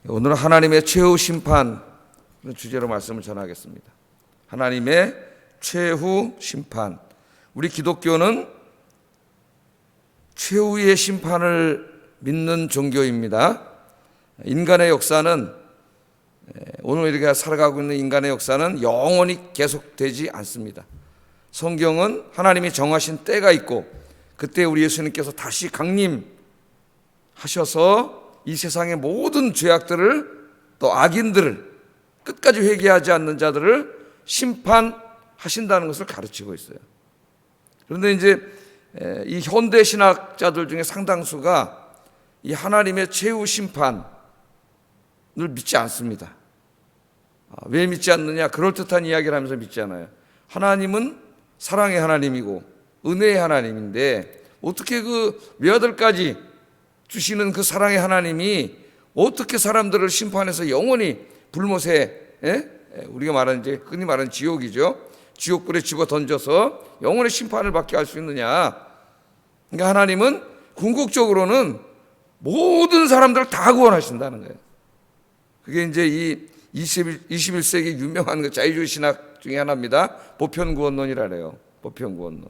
오늘은 하나님의 최후 심판 주제로 말씀을 전하겠습니다. 하나님의 최후 심판. 우리 기독교는 최후의 심판을 믿는 종교입니다. 인간의 역사는, 오늘 우리가 살아가고 있는 인간의 역사는 영원히 계속되지 않습니다. 성경은 하나님이 정하신 때가 있고 그때 우리 예수님께서 다시 강림하셔서 이 세상의 모든 죄악들을, 또 악인들을, 끝까지 회개하지 않는 자들을 심판하신다는 것을 가르치고 있어요. 그런데 이제 이 현대 신학자들 중에 상당수가 이 하나님의 최후 심판을 믿지 않습니다. 왜 믿지 않느냐? 그럴듯한 이야기를 하면서 믿지 않아요. 하나님은 사랑의 하나님이고 은혜의 하나님인데 어떻게 그 외아들까지 주시는 그 사랑의 하나님이 어떻게 사람들을 심판해서 영원히 불못에, 우리가 말하는 이제 흔히 말하는 지옥이죠. 지옥불에 집어 던져서 영원히 심판을 받게 할 수 있느냐? 그러니까 하나님은 궁극적으로는 모든 사람들을 다 구원하신다는 거예요. 그게 이제 이 21세기 유명한 자유주의 신학 중에 하나입니다. 보편구원론이라 그래요. 보편구원론.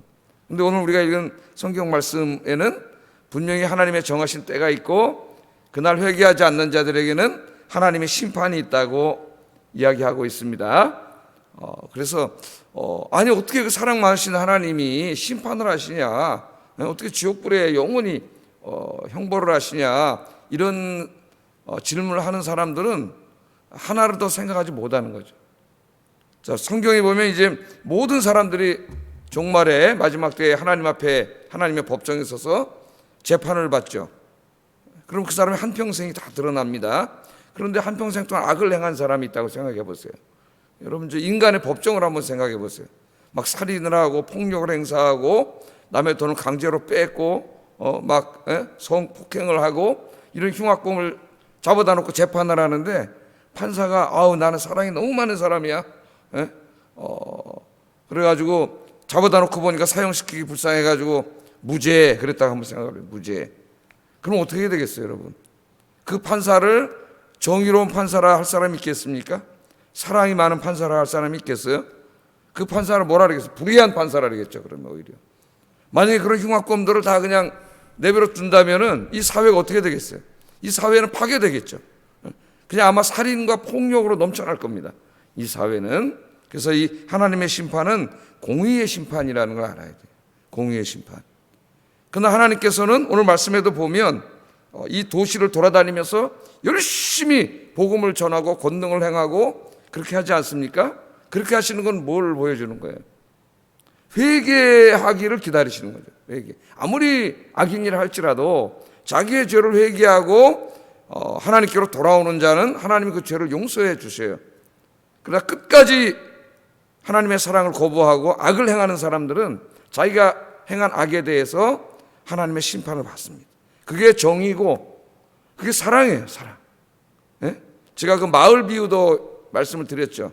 근데 오늘 우리가 읽은 성경 말씀에는 분명히 하나님의 정하신 때가 있고 그날 회개하지 않는 자들에게는 하나님의 심판이 있다고 이야기하고 있습니다. 그래서 아니 어떻게 그 사랑 많으신 하나님이 심판을 하시냐? 어떻게 지옥불에 영원히 형벌을 하시냐? 이런 질문을 하는 사람들은 하나를 더 생각하지 못하는 거죠. 자, 성경에 보면 이제 모든 사람들이 종말에 마지막 때에 하나님 앞에 하나님의 법정에 서서 재판을 받죠. 그럼 그 사람의 한평생이 다 드러납니다. 그런데 한평생 동안 악을 행한 사람이 있다고 생각해 보세요. 여러분, 인간의 법정을 한번 생각해 보세요. 막 살인을 하고 폭력을 행사하고 남의 돈을 강제로 뺏고 성폭행을 하고 이런 흉악범을 잡아다 놓고 재판을 하는데 판사가 나는 사랑이 너무 많은 사람이야. 그래가지고 잡아다 놓고 보니까 사형시키기 불쌍해가지고 무죄 그랬다고 한번 생각해요. 무죄. 그럼 어떻게 해야 되겠어요, 여러분? 그 판사를 정의로운 판사라 할 사람이 있겠습니까? 사랑이 많은 판사라 할 사람이 있겠어요? 그 판사를 뭐라 그러겠어요? 불의한 판사라 그러겠죠. 그러면 오히려 만약에 그런 흉악범들을 다 그냥 내버려 둔다면은 이 사회가 어떻게 되겠어요? 이 사회는 파괴되겠죠. 그냥 아마 살인과 폭력으로 넘쳐날 겁니다. 이 사회는. 그래서 이 하나님의 심판은 공의의 심판이라는 걸 알아야 돼요. 공의의 심판. 그러나 하나님께서는 오늘 말씀에도 보면 이 도시를 돌아다니면서 열심히 복음을 전하고 권능을 행하고 그렇게 하지 않습니까? 그렇게 하시는 건 뭘 보여주는 거예요? 회개하기를 기다리시는 거죠. 회개. 아무리 악인이라 할지라도 자기의 죄를 회개하고 하나님께로 돌아오는 자는 하나님이 그 죄를 용서해 주셔요. 그러나 끝까지 하나님의 사랑을 거부하고 악을 행하는 사람들은 자기가 행한 악에 대해서 하나님의 심판을 받습니다. 그게 정의고 그게 사랑이에요. 사랑. 제가 그 마을 비유도 말씀을 드렸죠.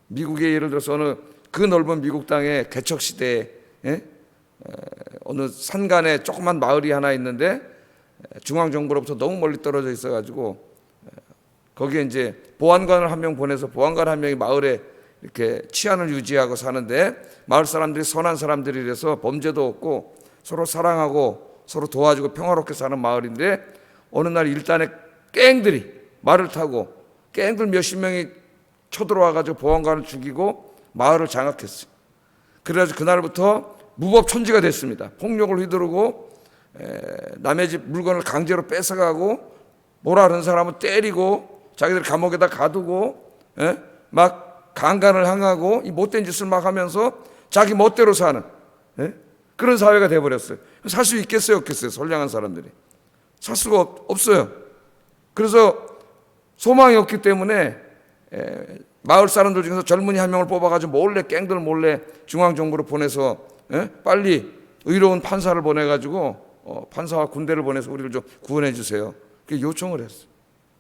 미국의 예를 들어서 그 넓은 미국 땅의 개척시대에 어느 산간에 조그만 마을이 하나 있는데 중앙정부로부터 너무 멀리 떨어져 있어가지고 거기에 이제 보안관을 한 명 보내서 보안관 한 명이 마을에 이렇게 치안을 유지하고 사는데 마을 사람들이 선한 사람들이라서 범죄도 없고 서로 사랑하고 서로 도와주고 평화롭게 사는 마을인데 어느 날 일단에 갱들이 말을 타고 갱들 몇십 명이 쳐들어와가지고 보안관을 죽이고 마을을 장악했어요. 그래가지고 그날부터 무법천지가 됐습니다. 폭력을 휘두르고 남의 집 물건을 강제로 뺏어가고 뭐라 하는 사람은 때리고 자기들 감옥에다 가두고 막 강간을 행하고 이 못된 짓을 막 하면서 자기 멋대로 사는 그런 사회가 돼버렸어요. 살 수 있겠어요, 없겠어요? 선량한 사람들이 살 수가 없어요. 그래서 소망이 없기 때문에 마을 사람들 중에서 젊은이 한 명을 뽑아가지고 몰래 갱들 몰래 중앙정부로 보내서 빨리 의로운 판사를 보내가지고 판사와 군대를 보내서 우리를 좀 구원해 주세요. 그렇게 요청을 했어요.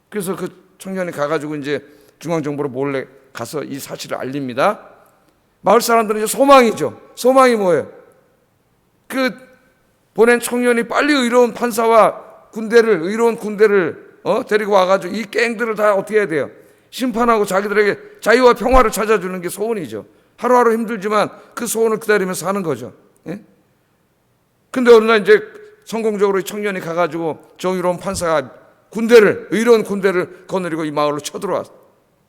그래서 그 청년이 가가지고 이제 중앙정부로 몰래 가서 이 사실을 알립니다. 마을 사람들은 이제 소망이죠. 소망이 뭐예요? 그 보낸 청년이 빨리 의로운 판사와 의로운 군대를 데리고 와가지고 이 갱들을 다 어떻게 해야 돼요? 심판하고 자기들에게 자유와 평화를 찾아주는 게 소원이죠. 하루하루 힘들지만 그 소원을 기다리면서 사는 거죠. 예? 근데 어느 날 이제 성공적으로 이 청년이 가가지고 정의로운 판사가 의로운 군대를 거느리고 이 마을로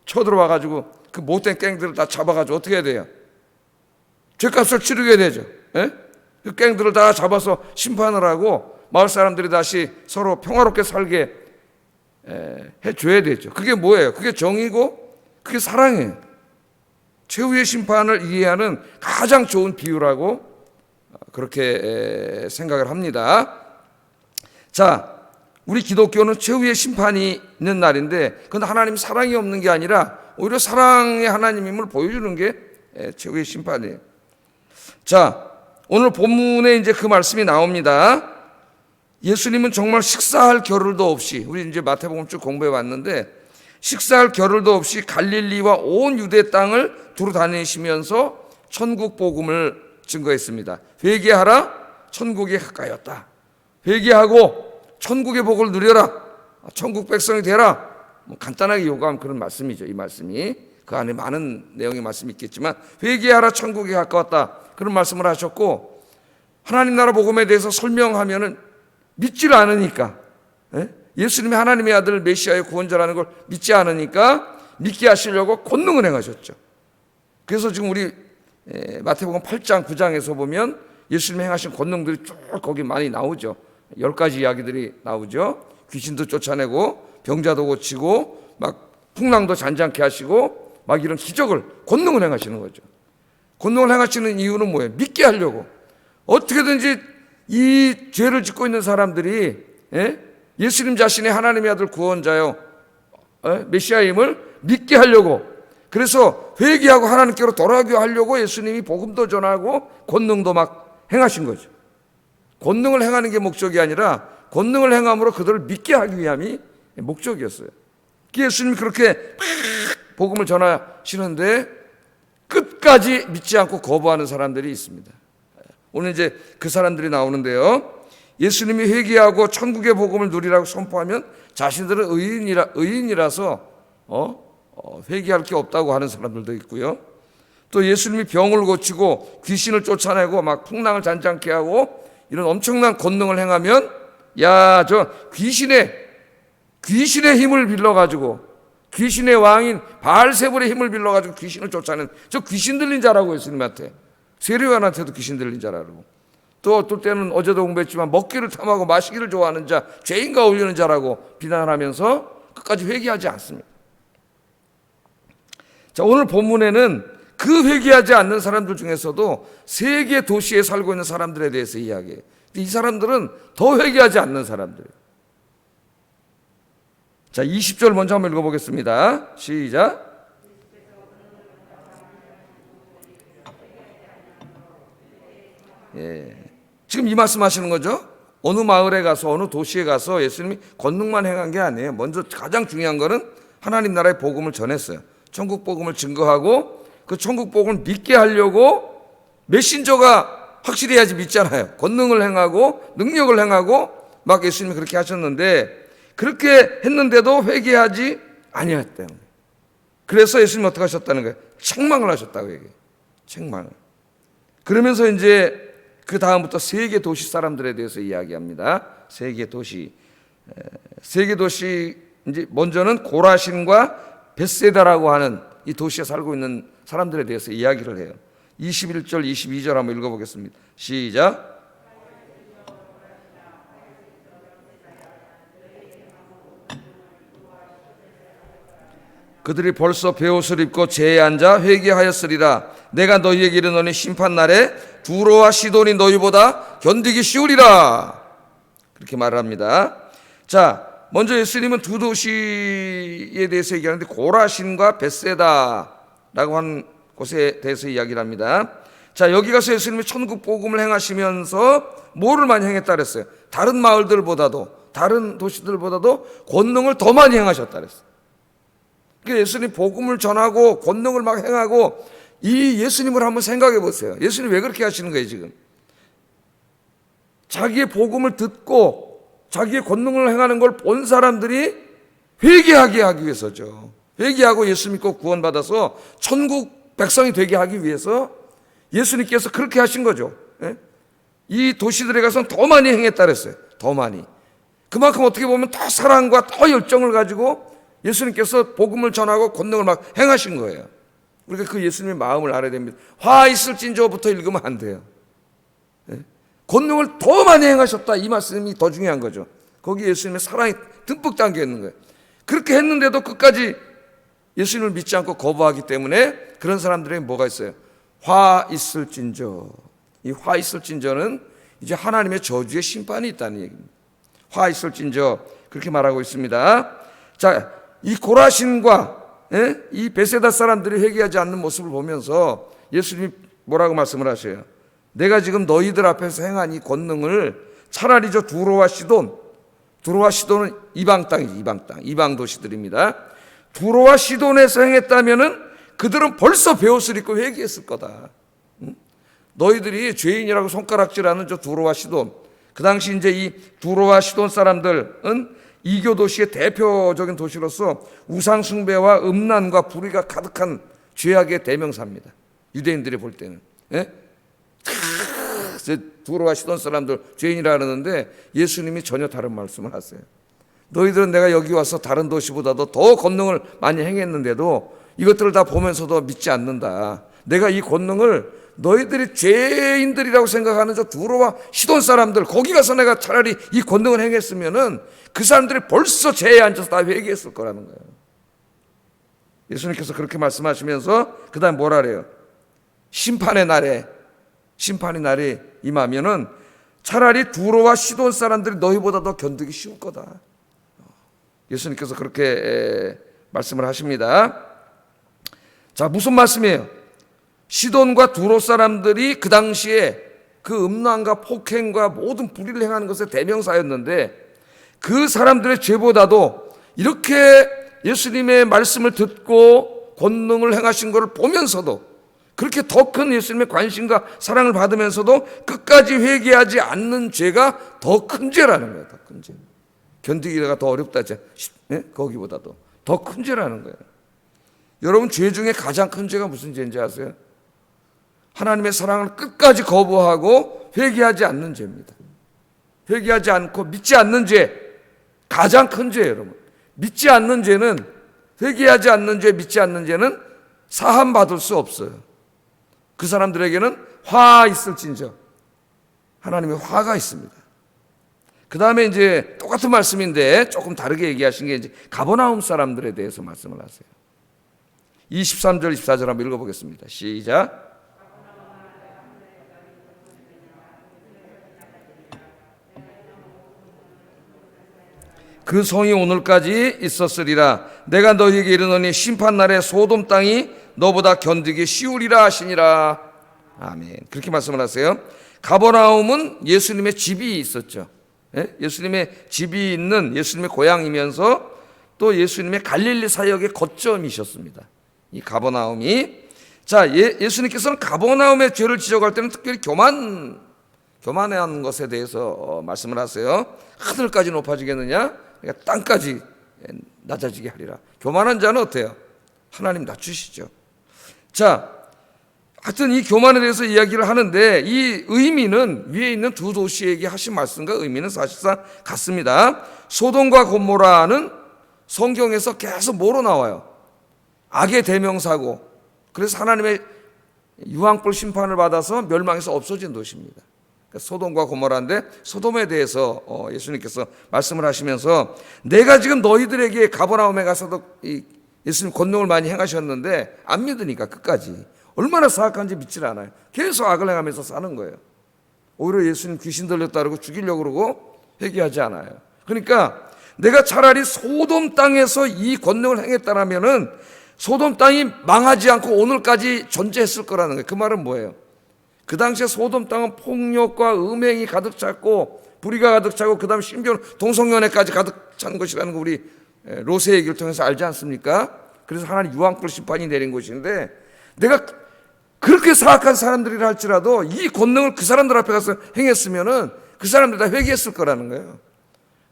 쳐들어와가지고 그 못된 갱들을 다 잡아가지고 어떻게 해야 돼요? 죄값을 치르게 되죠. 예? 그 갱들을 다 잡아서 심판을 하고 마을 사람들이 다시 서로 평화롭게 살게 해줘야 되죠. 그게 뭐예요? 그게 정의고 그게 사랑이에요. 최후의 심판을 이해하는 가장 좋은 비유라고 그렇게 생각을 합니다. 자, 우리 기독교는 최후의 심판이 있는 날인데 그건 하나님 사랑이 없는 게 아니라 오히려 사랑의 하나님임을 보여주는 게 최후의 심판이에요. 자, 오늘 본문에 이제 그 말씀이 나옵니다. 예수님은 정말 식사할 겨를도 없이, 우리 이제 마태복음 쭉 공부해 왔는데 식사할 겨를도 없이 갈릴리와 온 유대 땅을 두루 다니시면서 천국 복음을 증거했습니다. 회개하라, 천국이 가까이었다. 회개하고 천국의 복을 누려라, 천국 백성이 되라. 간단하게 요구한 그런 말씀이죠. 이 말씀이 그 안에 많은 내용의 말씀이 있겠지만 회개하라, 천국이 가까웠다, 그런 말씀을 하셨고, 하나님 나라 복음에 대해서 설명하면은 믿지를 않으니까, 예수님이 하나님의 아들 메시아의 구원자라는 걸 믿지 않으니까 믿게 하시려고 권능을 행하셨죠. 그래서 지금 우리 마태복음 8장 9장에서 보면 예수님이 행하신 권능들이 쭉 거기 많이 나오죠. 10가지 이야기들이 나오죠. 귀신도 쫓아내고 병자도 고치고 막 풍랑도 잔잔케 하시고 막 이런 기적을, 권능을 행하시는 거죠. 권능을 행하시는 이유는 뭐예요? 믿게 하려고. 어떻게든지 이 죄를 짓고 있는 사람들이 예수님 자신이 하나님의 아들 구원자요 메시아임을 믿게 하려고, 그래서 회개하고 하나님께로 돌아가게 하려고 예수님이 복음도 전하고 권능도 막 행하신 거죠. 권능을 행하는 게 목적이 아니라 권능을 행함으로 그들을 믿게 하기 위함이 목적이었어요. 예수님이 그렇게 복음을 전하시는데 끝까지 믿지 않고 거부하는 사람들이 있습니다. 오늘 이제 그 사람들이 나오는데요. 예수님이 회개하고 천국의 복음을 누리라고 선포하면 자신들은 의인이라서 회개할 게 없다고 하는 사람들도 있고요. 또 예수님이 병을 고치고 귀신을 쫓아내고 막 풍랑을 잔잔케 하고 이런 엄청난 권능을 행하면 야, 저 귀신의 힘을 빌려가지고, 귀신의 왕인 바알세불의 힘을 빌려가지고 귀신을 쫓아낸 저 귀신 들린 자라고 예수님한테, 세례요한한테도 귀신 들린 자라고, 또 어떨 때는 어제도 공부했지만 먹기를 탐하고 마시기를 좋아하는 자, 죄인과 어울리는 자라고 비난하면서 끝까지 회개하지 않습니다. 자, 오늘 본문에는 그 회개하지 않는 사람들 중에서도 세계 도시에 살고 있는 사람들에 대해서 이야기해요. 이 사람들은 더 회개하지 않는 사람들이에요. 자, 20절 먼저 한번 읽어보겠습니다. 시작. 지금 이 말씀 하시는 거죠. 어느 마을에 가서 어느 도시에 가서 예수님이 권능만 행한 게 아니에요. 먼저 가장 중요한 거는 하나님 나라의 복음을 전했어요. 천국 복음을 증거하고 그 천국 복음을 믿게 하려고 메신저가 확실히 해야지 믿잖아요. 권능을 행하고 능력을 행하고 막 예수님이 그렇게 하셨는데, 그렇게 했는데도 회개하지 아니었다는 거예요. 그래서 예수님이 어떻게 하셨다는 거예요? 책망을 하셨다고 얘기해요. 책망을. 그러면서 이제 그 다음부터 세계 도시 사람들에 대해서 이야기합니다. 세계 도시 이제 먼저는 고라신과 벳세다라고 하는 이 도시에 살고 있는 사람들에 대해서 이야기를 해요. 21절 22절 한번 읽어보겠습니다. 시작. 그들이 벌써 베옷을 입고 제에 앉아 회개하였으리라. 내가 너희에게 이르노니 심판날에 두로와 시돈이 너희보다 견디기 쉬우리라. 그렇게 말을 합니다. 자, 먼저 예수님은 두 도시에 대해서 얘기하는데 고라신과 벳세다라고 하는 곳에 대해서 이야기를 합니다. 자, 여기 가서 예수님이 천국 복음을 행하시면서 뭐를 많이 행했다 그랬어요? 다른 마을들보다도, 다른 도시들보다도 권능을 더 많이 행하셨다 그랬어요. 그러니까 예수님 복음을 전하고 권능을 막 행하고, 이 예수님을 한번 생각해 보세요. 예수님 왜 그렇게 하시는 거예요 지금? 자기의 복음을 듣고 자기의 권능을 행하는 걸 본 사람들이 회개하게 하기 위해서죠. 회개하고 예수 믿고 구원받아서 천국 백성이 되게 하기 위해서 예수님께서 그렇게 하신 거죠. 예? 이 도시들에 가서는 더 많이 행했다 그랬어요. 더 많이. 그만큼 어떻게 보면 더 사랑과 더 열정을 가지고 예수님께서 복음을 전하고 권능을 막 행하신 거예요. 우리가 그 예수님의 마음을 알아야 됩니다. 화 있을진저부터 읽으면 안 돼요. 예? 권능을 더 많이 행하셨다, 이 말씀이 더 중요한 거죠. 거기 예수님의 사랑이 듬뿍 담겨 있는 거예요. 그렇게 했는데도 끝까지 예수님을 믿지 않고 거부하기 때문에 그런 사람들에게 뭐가 있어요? 화 있을진저. 이 화 있을진저는 이제 하나님의 저주의 심판이 있다는 얘기입니다. 화 있을진저, 그렇게 말하고 있습니다. 자, 이 고라신과 이 베세다 사람들이 회개하지 않는 모습을 보면서 예수님이 뭐라고 말씀을 하셔요? 내가 지금 너희들 앞에서 행한 이 권능을 차라리 저 두로와 시돈은 이방 땅이지, 이방 땅, 이방 도시들입니다. 두로와 시돈에서 행했다면은 그들은 벌써 베옷을 입고 회개했을 거다. 너희들이 죄인이라고 손가락질하는 저 두로와 시돈, 그 당시 이제 이 두로와 시돈 사람들은 이교 도시의 대표적인 도시로서 우상 숭배와 음란과 불의가 가득한 죄악의 대명사입니다. 유대인들이 볼 때는. 예? 두로와 시돈 사람들 죄인이라 그러는데 예수님이 전혀 다른 말씀을 하세요. 너희들은 내가 여기 와서 다른 도시보다도 더 권능을 많이 행했는데도 이것들을 다 보면서도 믿지 않는다. 내가 이 권능을 너희들이 죄인들이라고 생각하는 저 두로와 시돈 사람들, 거기 가서 내가 차라리 이 권능을 행했으면은 그 사람들이 벌써 죄에 앉아서 다 회개했을 거라는 거예요. 예수님께서 그렇게 말씀하시면서 그 다음 뭐라 그래요? 심판의 날에 임하면은 차라리 두로와 시돈 사람들이 너희보다 더 견디기 쉬울 거다. 예수님께서 그렇게 말씀을 하십니다. 자, 무슨 말씀이에요? 시돈과 두로 사람들이 그 당시에 그 음란과 폭행과 모든 불의를 행하는 것의 대명사였는데 그 사람들의 죄보다도 이렇게 예수님의 말씀을 듣고 권능을 행하신 것을 보면서도 그렇게 더 큰 예수님의 관심과 사랑을 받으면서도 끝까지 회개하지 않는 죄가 더 큰 죄라는 거예요. 더 큰 죄. 견디기가 더 어렵다. 거기보다도 더 큰 죄라는 거예요. 여러분, 죄 중에 가장 큰 죄가 무슨 죄인지 아세요? 하나님의 사랑을 끝까지 거부하고 회개하지 않는 죄입니다. 회개하지 않고 믿지 않는 죄, 가장 큰 죄예요, 여러분. 믿지 않는 죄는, 회개하지 않는 죄, 믿지 않는 죄는 사함받을 수 없어요. 그 사람들에게는 화 있을진저, 하나님의 화가 있습니다. 그 다음에 이제 똑같은 말씀인데 조금 다르게 얘기하신 게 이제 가버나움 사람들에 대해서 말씀을 하세요. 23절, 24절 한번 읽어보겠습니다. 시작. 그 성이 오늘까지 있었으리라. 내가 너희에게 이르노니 심판날에 소돔 땅이 너보다 견디기 쉬우리라 하시니라. 아멘. 그렇게 말씀을 하세요. 가버나움은 예수님의 집이 있었죠. 예수님의 집이 있는 예수님의 고향이면서 또 예수님의 갈릴리 사역의 거점이셨습니다. 이 가버나움이. 자, 예수님께서는 가버나움의 죄를 지적할 때는 특별히 교만한 것에 대해서 말씀을 하세요. 하늘까지 높아지겠느냐? 그러니까 땅까지 낮아지게 하리라. 교만한 자는 어때요? 하나님 낮추시죠. 자, 하여튼 이 교만에 대해서 이야기를 하는데 이 의미는 위에 있는 두 도시에게 하신 말씀과 의미는 사실상 같습니다. 소돔과 고모라는 성경에서 계속 뭐로 나와요? 악의 대명사고, 그래서 하나님의 유황불 심판을 받아서 멸망해서 없어진 도시입니다. 소돔과 고모라인데 소돔에 대해서 예수님께서 말씀을 하시면서 내가 지금 너희들에게 가버나움에 가서도 예수님 권능을 많이 행하셨는데 안 믿으니까 끝까지 얼마나 사악한지 믿질 않아요. 계속 악을 행하면서 사는 거예요. 오히려 예수님 귀신 들렸다 그러고 죽이려고 그러고 회개하지 않아요. 그러니까 내가 차라리 소돔 땅에서 이 권능을 행했다라면은 소돔 땅이 망하지 않고 오늘까지 존재했을 거라는 거예요. 그 말은 뭐예요? 그 당시에 소돔 땅은 폭력과 음행이 가득 찼고 불의가 가득 차고 그 다음에 심지어 동성연애까지 가득 찬 것이라는 거 우리 로세 얘기를 통해서 알지 않습니까? 그래서 하나님 유황불 심판이 내린 곳인데 내가 그렇게 사악한 사람들이라 할지라도 이 권능을 그 사람들 앞에 가서 행했으면은 그 사람들 다 회개했을 거라는 거예요.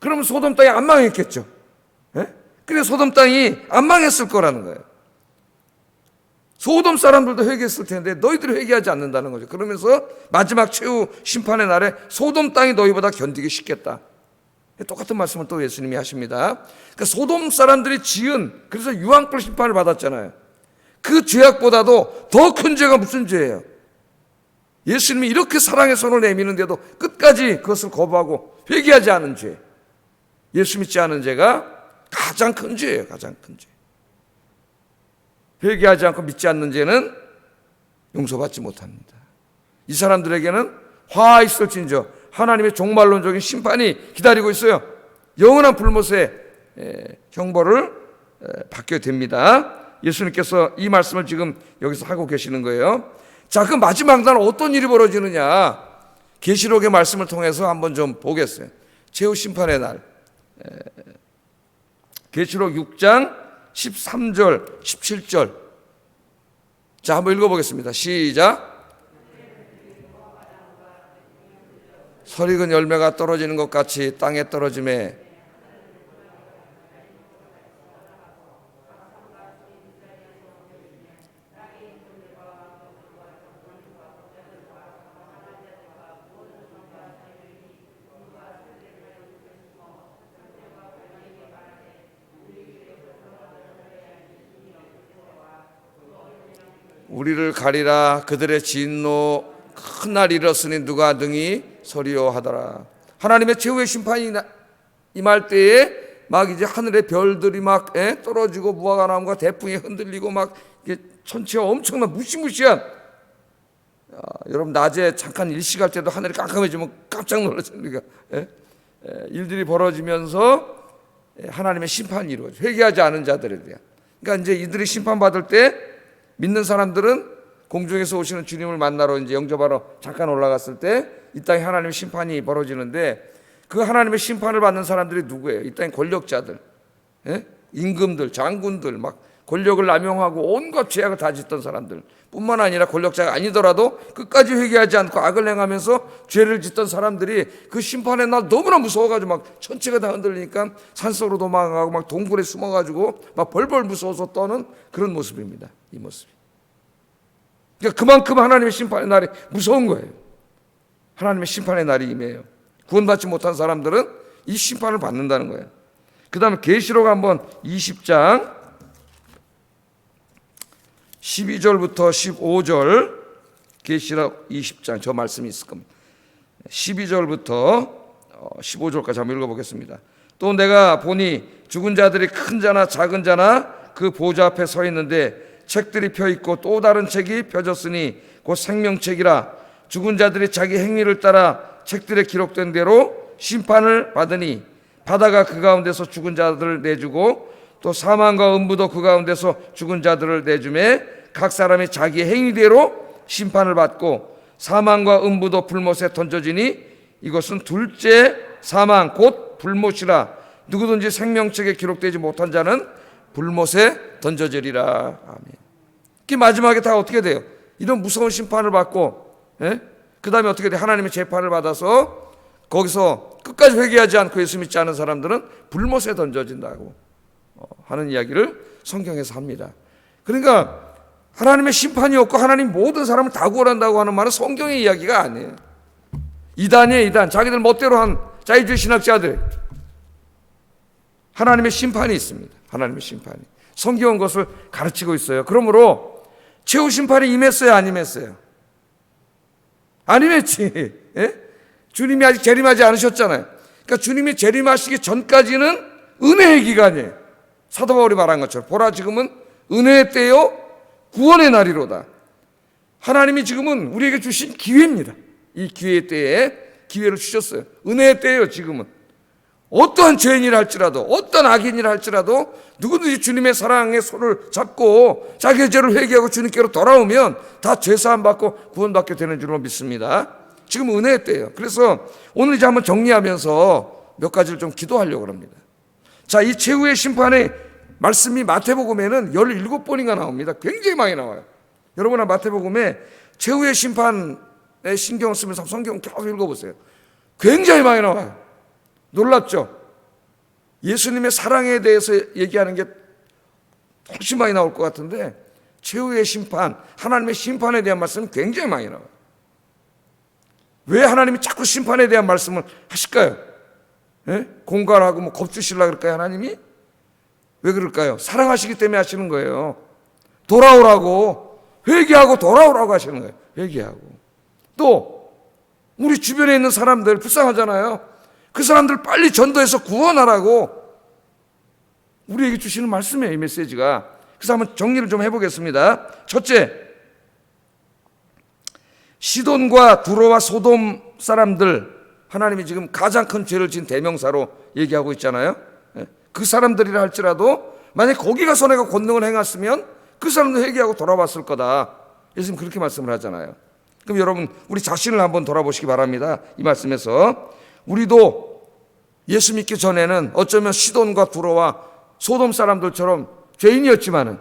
그러면 소돔 땅이 안 망했겠죠. 그래 소돔 땅이 안 망했을 거라는 거예요. 소돔 사람들도 회개했을 텐데 너희들이 회개하지 않는다는 거죠. 그러면서 마지막 최후 심판의 날에 소돔 땅이 너희보다 견디기 쉽겠다. 똑같은 말씀을 또 예수님이 하십니다. 그러니까 소돔 사람들이 지은, 그래서 유황불 심판을 받았잖아요. 그 죄악보다도 더 큰 죄가 무슨 죄예요? 예수님이 이렇게 사랑의 손을 내미는데도 끝까지 그것을 거부하고 회개하지 않은 죄, 예수 믿지 않은 죄가 가장 큰 죄예요. 가장 큰 죄. 회개하지 않고 믿지 않는 죄는 용서받지 못합니다. 이 사람들에게는 화 있을진저 하나님의 종말론적인 심판이 기다리고 있어요. 영원한 불못의 형벌을 받게 됩니다. 예수님께서 이 말씀을 지금 여기서 하고 계시는 거예요. 자, 그 마지막 날 어떤 일이 벌어지느냐, 계시록의 말씀을 통해서 한번 좀 보겠어요. 최후 심판의 날, 계시록 6장 13절 17절. 자, 한번 읽어보겠습니다. 시작. 설익은 열매가 떨어지는 것 같이 땅에 떨어짐에 우리를 가리라. 그들의 진노 큰 날 이르렀으니 누가 능히 서리요 하더라. 하나님의 최후의 심판이 임할 때에 막 이제 하늘의 별들이 막 떨어지고 무화과나무가 대풍에 흔들리고 막 천체가 엄청난 무시무시한, 여러분 낮에 잠깐 일식할 때도 하늘이 깜깜해지면 깜짝 놀라십니까? 일들이 벌어지면서 하나님의 심판이 이루어져. 회개하지 않은 자들에 대한. 그러니까 이제 이들이 심판받을 때 믿는 사람들은 공중에서 오시는 주님을 만나러 이제 영접하러 잠깐 올라갔을 때 이 땅에 하나님의 심판이 벌어지는데, 그 하나님의 심판을 받는 사람들이 누구예요? 이 땅의 권력자들, 임금들, 장군들, 막 권력을 남용하고 온갖 죄악을 다 짓던 사람들 뿐만 아니라 권력자가 아니더라도 끝까지 회개하지 않고 악을 행하면서 죄를 짓던 사람들이 그 심판의 날 너무나 무서워가지고 막 천체가 다 흔들리니까 산속으로 도망가고 막 동굴에 숨어가지고 막 벌벌 무서워서 떠는 그런 모습입니다. 이 모습이. 그러니까 그만큼 하나님의 심판의 날이 무서운 거예요. 하나님의 심판의 날이 임해요. 구원받지 못한 사람들은 이 심판을 받는다는 거예요. 그 다음에 계시록 한번 20장 12절부터 15절, 계시록 20장 저 말씀이 있을 겁니다. 12절부터 15절까지 한번 읽어보겠습니다. 또 내가 보니 죽은 자들이 큰 자나 작은 자나 그 보좌 앞에 서 있는데 책들이 펴있고 또 다른 책이 펴졌으니 곧 생명책이라. 죽은 자들이 자기 행위를 따라 책들에 기록된 대로 심판을 받으니 바다가 그 가운데서 죽은 자들을 내주고 또 사망과 음부도 그 가운데서 죽은 자들을 내주매 각 사람이 자기 행위대로 심판을 받고 사망과 음부도 불못에 던져지니 이것은 둘째 사망 곧 불못이라. 누구든지 생명책에 기록되지 못한 자는 불못에 던져지리라. 아멘. 그 마지막에 다 어떻게 돼요? 이런 무서운 심판을 받고, 그 다음에 어떻게 돼요? 하나님의 재판을 받아서 거기서 끝까지 회개하지 않고 예수 믿지 않은 사람들은 불못에 던져진다고 하는 이야기를 성경에서 합니다. 그러니까 하나님의 심판이 없고 하나님 모든 사람을 다 구원한다고 하는 말은 성경의 이야기가 아니에요. 이단이에요, 이단. 자기들 멋대로 한 자유주의 신학자들. 하나님의 심판이 있습니다. 하나님의 심판이. 성경은 그것을 가르치고 있어요. 그러므로 최후 심판이 임했어요, 안 임했어요? 안 임했지. 주님이 아직 재림하지 않으셨잖아요. 그러니까 주님이 재림하시기 전까지는 은혜의 기간이에요. 사도 바울이 말한 것처럼 보라 지금은 은혜의 때요 구원의 날이로다. 하나님이 지금은 우리에게 주신 기회입니다. 이 기회의 때에 기회를 주셨어요. 은혜의 때예요. 지금은 어떠한 죄인이라 할지라도 어떤 악인이라 할지라도 누구든지 주님의 사랑의 손을 잡고 자기의 죄를 회개하고 주님께로 돌아오면 다 죄사함 받고 구원받게 되는 줄로 믿습니다. 지금 은혜의 때예요. 그래서 오늘 이제 한번 정리하면서 몇 가지를 좀 기도하려고 합니다. 자, 이 최후의 심판의 말씀이 마태복음에는 17번인가 나옵니다. 굉장히 많이 나와요. 여러분 마태복음에 최후의 심판에 신경을 쓰면서 성경 계속 읽어보세요. 굉장히 많이 나와요. 놀랍죠? 예수님의 사랑에 대해서 얘기하는 게 훨씬 많이 나올 것 같은데 최후의 심판, 하나님의 심판에 대한 말씀은 굉장히 많이 나와요. 왜 하나님이 자꾸 심판에 대한 말씀을 하실까요? 예? 공갈하고 뭐 겁주시려고 그럴까요, 하나님이? 왜 그럴까요? 사랑하시기 때문에 하시는 거예요. 돌아오라고, 회개하고 돌아오라고 하시는 거예요. 회개하고. 또 우리 주변에 있는 사람들 불쌍하잖아요. 그 사람들 빨리 전도해서 구원하라고 우리에게 주시는 말씀이에요, 이 메시지가. 그래서 한번 정리를 좀 해보겠습니다. 첫째, 시돈과 두로와 소돔 사람들, 하나님이 지금 가장 큰 죄를 지은 대명사로 얘기하고 있잖아요. 그 사람들이라 할지라도 만약 거기 가서 내가 권능을 행했으면 그 사람도 회개하고 돌아왔을 거다. 예수님 그렇게 말씀을 하잖아요. 그럼 여러분 우리 자신을 한번 돌아보시기 바랍니다. 이 말씀에서 우리도 예수 믿기 전에는 어쩌면 시돈과 두로와 소돔 사람들처럼 죄인이었지만은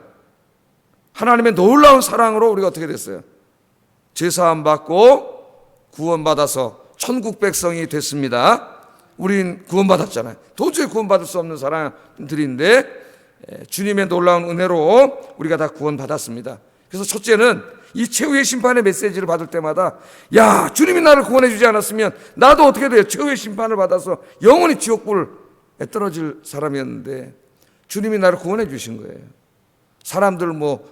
하나님의 놀라운 사랑으로 우리가 어떻게 됐어요? 죄사함 받고 구원받아서 천국 백성이 됐습니다. 우린 구원받았잖아요. 도저히 구원받을 수 없는 사람들인데 주님의 놀라운 은혜로 우리가 다 구원받았습니다. 그래서 첫째는 이 최후의 심판의 메시지를 받을 때마다 야, 주님이 나를 구원해 주지 않았으면 나도 어떻게 돼요? 최후의 심판을 받아서 영원히 지옥불에 떨어질 사람이었는데 주님이 나를 구원해 주신 거예요. 사람들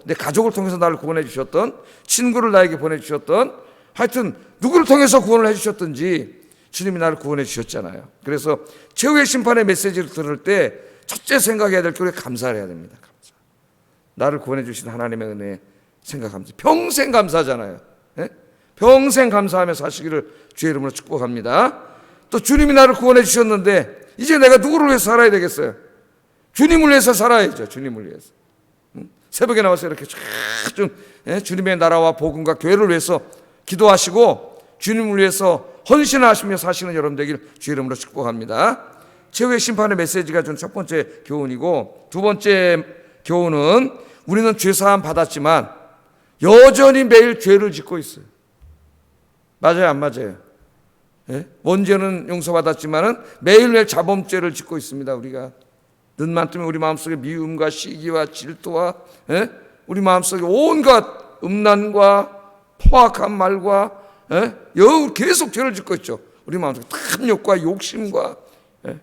내 가족을 통해서 나를 구원해 주셨던, 친구를 나에게 보내주셨던, 하여튼 누구를 통해서 구원을 해주셨든지 주님이 나를 구원해 주셨잖아요. 그래서 최후의 심판의 메시지를 들을 때 첫째 생각해야 될 게 우리가 감사를 해야 됩니다. 감사. 나를 구원해 주신 하나님의 은혜에 생각하면서 평생 감사하잖아요. 예? 평생 감사하며 사시기를 주의 이름으로 축복합니다. 또 주님이 나를 구원해 주셨는데 이제 내가 누구를 위해서 살아야 되겠어요? 주님을 위해서 살아야죠. 주님을 위해서. 새벽에 나와서 이렇게 좀 주님의 나라와 복음과 교회를 위해서 기도하시고 주님을 위해서 헌신하시며 사시는 여러분 되길 주의 이름으로 축복합니다. 최후의 심판의 메시지가 준 첫 번째 교훈이고, 두 번째 교훈은 우리는 죄사함 받았지만 여전히 매일 죄를 짓고 있어요. 맞아요, 안 맞아요? 원죄는 용서받았지만 매일매일 자범죄를 짓고 있습니다. 우리가 눈만 뜨면 우리 마음속에 미움과 시기와 질투와 우리 마음속에 온갖 음란과 포악한 말과 계속 죄를 짓고 있죠. 우리 마음속에 탐욕과 욕심과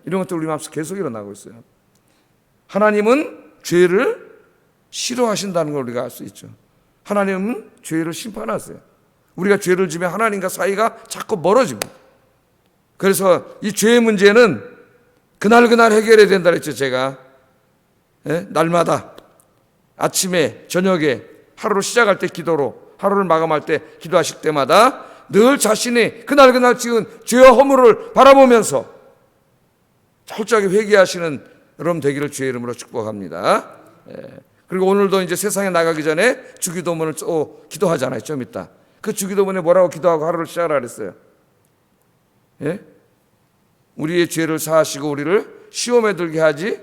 이런 것들 우리 마음속에 계속 일어나고 있어요. 하나님은 죄를 싫어하신다는 걸 우리가 알 수 있죠. 하나님은 죄를 심판하세요. 우리가 죄를 지면 하나님과 사이가 자꾸 멀어집니다. 그래서 이 죄의 문제는 그날 해결해야 된다 그랬죠. 제가 날마다 아침에 저녁에 하루를 시작할 때 기도로, 하루를 마감할 때 기도하실 때마다 늘 자신이 그날 지은 죄와 허물을 바라보면서 철저하게 회개하시는 여러분 되기를 주의 이름으로 축복합니다. 그리고 오늘도 이제 세상에 나가기 전에 주기도문을 기도하잖아요. 좀 이따 그 주기도문에 뭐라고 기도하고 하루를 시작하라 그랬어요? 우리의 죄를 사하시고 우리를 시험에 들게 하지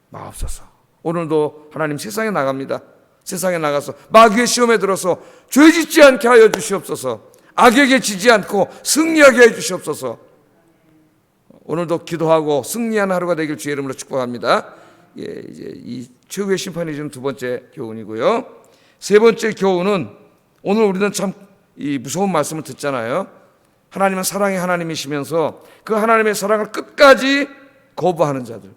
마옵소서. 오늘도 하나님 세상에 나갑니다. 세상에 나가서 마귀의 시험에 들어서 죄 짓지 않게 하여 주시옵소서. 악에게 지지 않고 승리하게 해 주시옵소서. 오늘도 기도하고 승리하는 하루가 되길 주의 이름으로 축복합니다. 이제 이 최후의 심판이 주는 두 번째 교훈이고요. 세 번째 교훈은 오늘 우리는 참 이 무서운 말씀을 듣잖아요. 하나님은 사랑의 하나님이시면서 그 하나님의 사랑을 끝까지 거부하는 자들,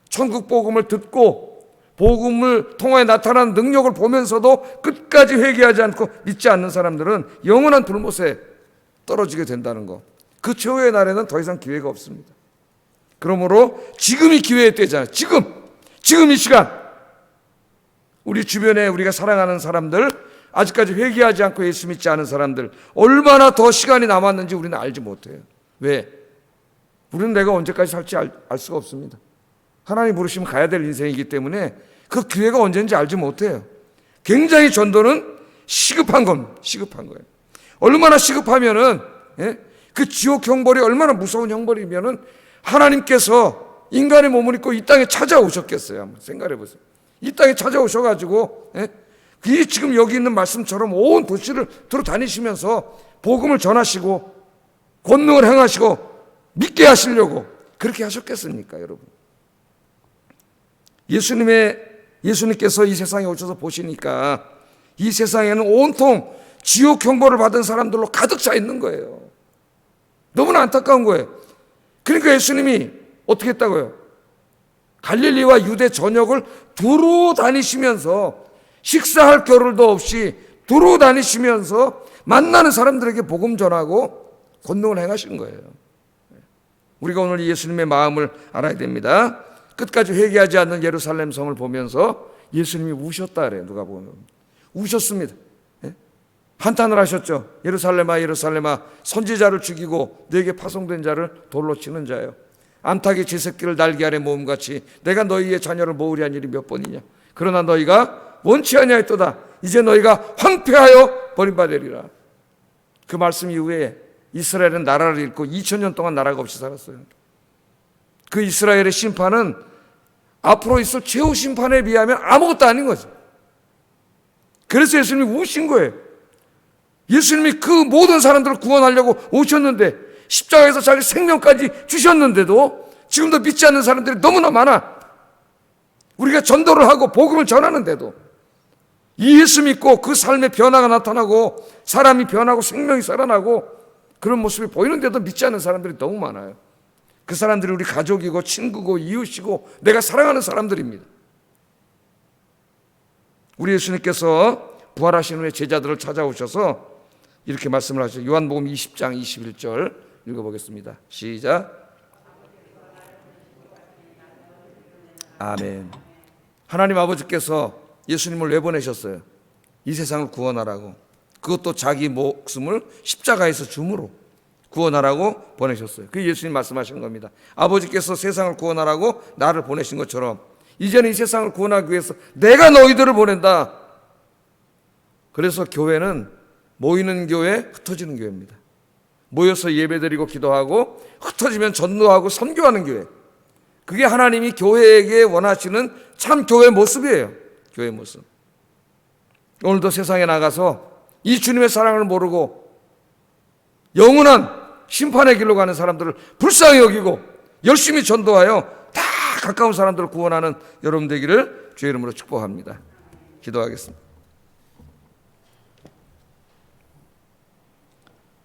천국 복음을 듣고 복음을 통하여 나타나는 능력을 보면서도 끝까지 회개하지 않고 믿지 않는 사람들은 영원한 불못에 떨어지게 된다는 것. 그 최후의 날에는 더 이상 기회가 없습니다. 그러므로 지금이 기회의 때잖아요. 지금 이 시간 우리 주변에 우리가 사랑하는 사람들, 아직까지 회개하지 않고 예수 믿지 않은 사람들 얼마나 더 시간이 남았는지 우리는 알지 못해요. 왜? 우리는 내가 언제까지 살지 알 수가 없습니다. 하나님 부르시면 가야 될 인생이기 때문에 그 기회가 언제인지 알지 못해요. 굉장히 전도는 시급한 거예요. 얼마나 시급하면은 그 지옥 형벌이 얼마나 무서운 형벌이면은 하나님께서 인간의 몸을 입고 이 땅에 찾아오셨겠어요. 한번 생각해 보세요. 이 땅에 찾아오셔가지고 이 지금 여기 있는 말씀처럼 온 도시를 돌아다니시면서 복음을 전하시고 권능을 행하시고 믿게 하시려고 그렇게 하셨겠습니까, 여러분? 예수님께서 이 세상에 오셔서 보시니까 이 세상에는 온통 지옥 형벌을 받은 사람들로 가득 차 있는 거예요. 너무나 안타까운 거예요. 그러니까 예수님이 어떻게 했다고요? 갈릴리와 유대 전역을 두루 다니시면서 식사할 겨를도 없이 두루 다니시면서 만나는 사람들에게 복음 전하고 권능을 행하신 거예요. 우리가 오늘 예수님의 마음을 알아야 됩니다. 끝까지 회개하지 않는 예루살렘 성을 보면서 예수님이 우셨다 그래요. 누가 보면 우셨습니다. 한탄을 하셨죠. 예루살렘아 예루살렘아 선지자를 죽이고 너에게 파송된 자를 돌로 치는 자요, 암탉이 지 새끼를 날개 아래 모음같이 내가 너희의 자녀를 모으리 한 일이 몇 번이냐. 그러나 너희가 원치 아니하였도다. 이제 너희가 황폐하여 버림받으리라. 그 말씀 이후에 이스라엘은 나라를 잃고 2000년 동안 나라가 없이 살았어요. 그 이스라엘의 심판은 앞으로 있을 최후 심판에 비하면 아무것도 아닌 거죠. 그래서 예수님이 우신 거예요. 예수님이 그 모든 사람들을 구원하려고 오셨는데 십자가에서 자기 생명까지 주셨는데도 지금도 믿지 않는 사람들이 너무나 많아. 우리가 전도를 하고 복음을 전하는데도 이 예수 믿고 그 삶의 변화가 나타나고 사람이 변하고 생명이 살아나고 그런 모습이 보이는데도 믿지 않는 사람들이 너무 많아요. 그 사람들이 우리 가족이고 친구고 이웃이고 내가 사랑하는 사람들입니다. 우리 예수님께서 부활하신 후에 제자들을 찾아오셔서 이렇게 말씀을 하셨어요. 요한복음 20장 21절 읽어보겠습니다. 시작. 아멘. 하나님 아버지께서 예수님을 왜 보내셨어요? 이 세상을 구원하라고. 그것도 자기 목숨을 십자가에서 줌으로 구원하라고 보내셨어요. 그게 예수님 말씀하신 겁니다. 아버지께서 세상을 구원하라고 나를 보내신 것처럼 이제는 이 세상을 구원하기 위해서 내가 너희들을 보낸다. 그래서 교회는 모이는 교회, 흩어지는 교회입니다. 모여서 예배드리고 기도하고 흩어지면 전도하고 선교하는 교회. 그게 하나님이 교회에게 원하시는 참 교회 모습이에요. 교회 모습. 오늘도 세상에 나가서 이 주님의 사랑을 모르고 영원한 심판의 길로 가는 사람들을 불쌍히 여기고 열심히 전도하여 다 가까운 사람들을 구원하는 여러분 되기를 주의 이름으로 축복합니다. 기도하겠습니다.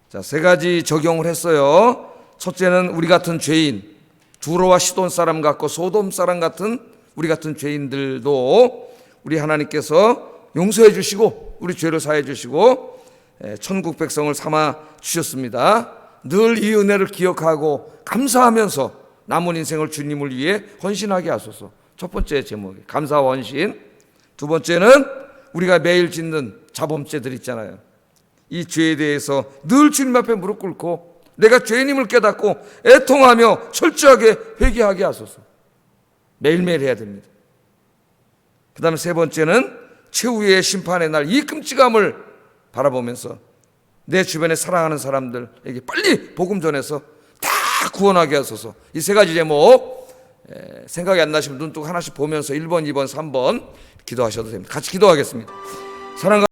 자, 세 가지 적용을 했어요. 첫째는 우리 같은 죄인, 두로와 시돈 사람 같고 소돔 사람 같은 우리 같은 죄인들도 우리 하나님께서 용서해 주시고 우리 죄를 사해 주시고 천국 백성을 삼아 주셨습니다. 늘 이 은혜를 기억하고 감사하면서 남은 인생을 주님을 위해 헌신하게 하소서. 첫 번째 제목이 감사와 헌신. 두 번째는 우리가 매일 짓는 자범죄들 있잖아요. 이 죄에 대해서 늘 주님 앞에 무릎 꿇고 내가 죄인임을 깨닫고 애통하며 철저하게 회개하게 하소서. 매일매일 해야 됩니다. 그 다음에 세 번째는 최후의 심판의 날 이 끔찍함을 바라보면서 내 주변에 사랑하는 사람들에게 빨리 복음 전해서 다 구원하게 하소서. 이 세 가지 제목 생각이 안 나시면 눈뜨고 하나씩 보면서 1번, 2번, 3번 기도하셔도 됩니다. 같이 기도하겠습니다. 사랑과